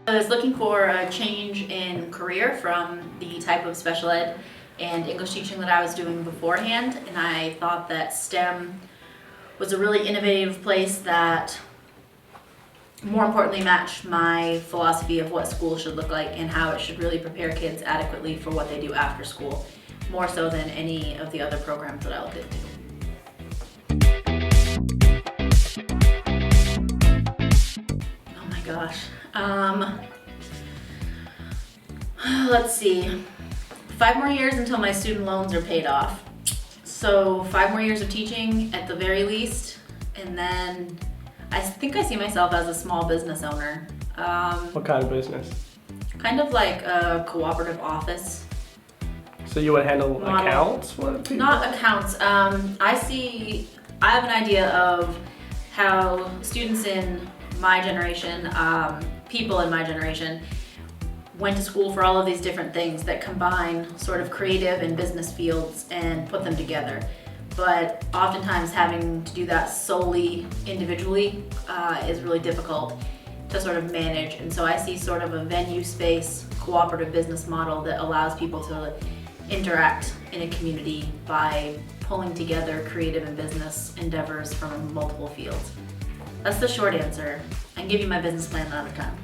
I was looking for a change in career from the type of special ed and English teaching that I was doing beforehand, and I thought that STEM was a really innovative place that more importantly matched my philosophy of what school should look like and how it should really prepare kids adequately for what they do after school, more so than any of the other programs that I looked into. Oh my gosh. Let's see. 5 more years until my student loans are paid off. So 5 more years of teaching at the very least, and then I think I see myself as a small business owner. What kind of business? Kind of like a cooperative office. So you would handle model. accounts? Not accounts. I have an idea of how students in my generation, people in my generation, went to school for all of these different things that combine sort of creative and business fields and put them together. But oftentimes having to do that solely individually is really difficult to sort of manage. And so I see sort of a venue space cooperative business model that allows people to interact in a community by pulling together creative and business endeavors from multiple fields. That's the short answer. I can give you my business plan another time.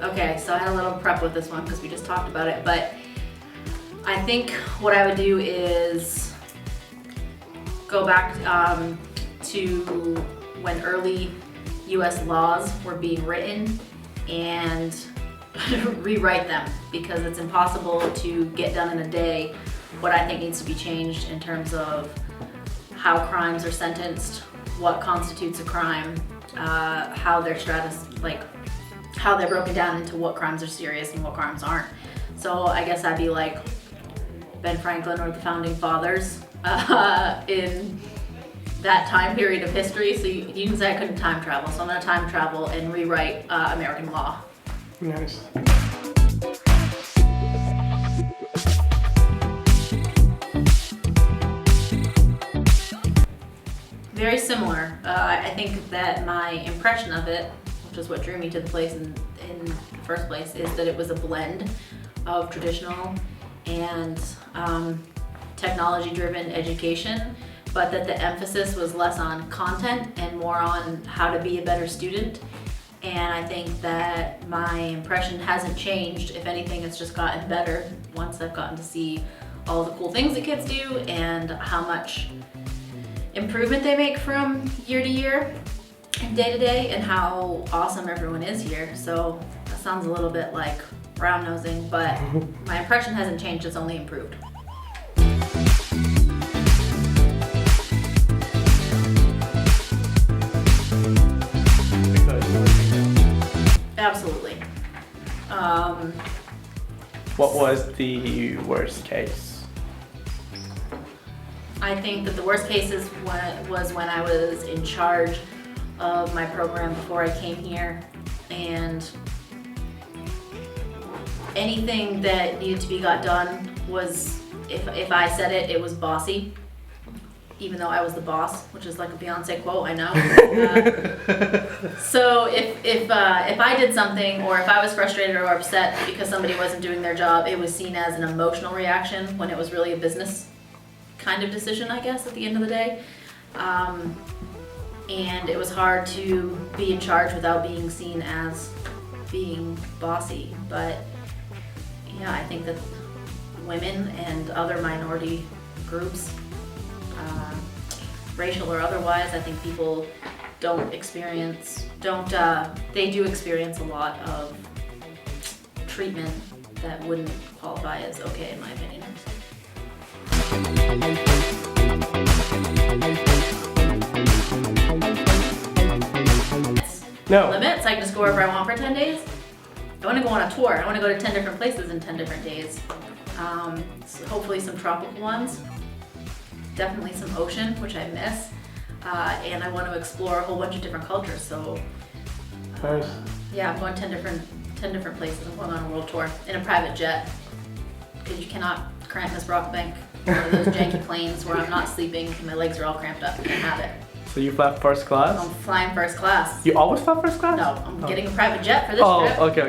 Okay, so I had a little prep with this one because we just talked about it, but I think what I would do is go back to when early US laws were being written and rewrite them, because it's impossible to get done in a day what I think needs to be changed in terms of how crimes are sentenced, what constitutes a crime, how they're how they're broken down into what crimes are serious and what crimes aren't. So I guess I'd be like Ben Franklin or the founding fathers in that time period of history. So you can say I couldn't time travel, so I'm gonna time travel and rewrite American law. Nice. Very similar. I think that my impression of it, which is what drew me to the place in the first place, is that it was a blend of traditional and technology-driven education, but that the emphasis was less on content and more on how to be a better student. And I think that my impression hasn't changed. If anything, it's just gotten better once I've gotten to see all the cool things that kids do and how much improvement they make from year to year and day to day, and how awesome everyone is here. So that sounds a little bit like brown nosing, but my impression hasn't changed, it's only improved. Absolutely. What was the worst case? I think that the worst case was when I was in charge of my program before I came here, and anything that needed to be got done was, if I said it, it was bossy, even though I was the boss, which is like a Beyonce quote, I know. So if I did something, or if I was frustrated or upset because somebody wasn't doing their job, it was seen as an emotional reaction when it was really a business kind of decision, I guess, at the end of the day. And it was hard to be in charge without being seen as being bossy. But yeah, I think that women and other minority groups, racial or otherwise, I think people they do experience a lot of treatment that wouldn't qualify as okay, in my opinion. No. Limits, I can just go wherever I want for 10 days. I want to go on a tour. I want to go to 10 different places in 10 different days. So hopefully some tropical ones. Definitely some ocean, which I miss. And I want to explore a whole bunch of different cultures. So Nice. yeah, I'm going 10 different places. I'm going on a world tour in a private jet, because you cannot cramp Ms.Brockelbank, one of those janky planes where I'm not sleeping and my legs are all cramped up. You can't have it. So you fly first class? I'm flying first class. You always fly first class? No, I'm Oh. getting a private jet for this Oh, trip. okay.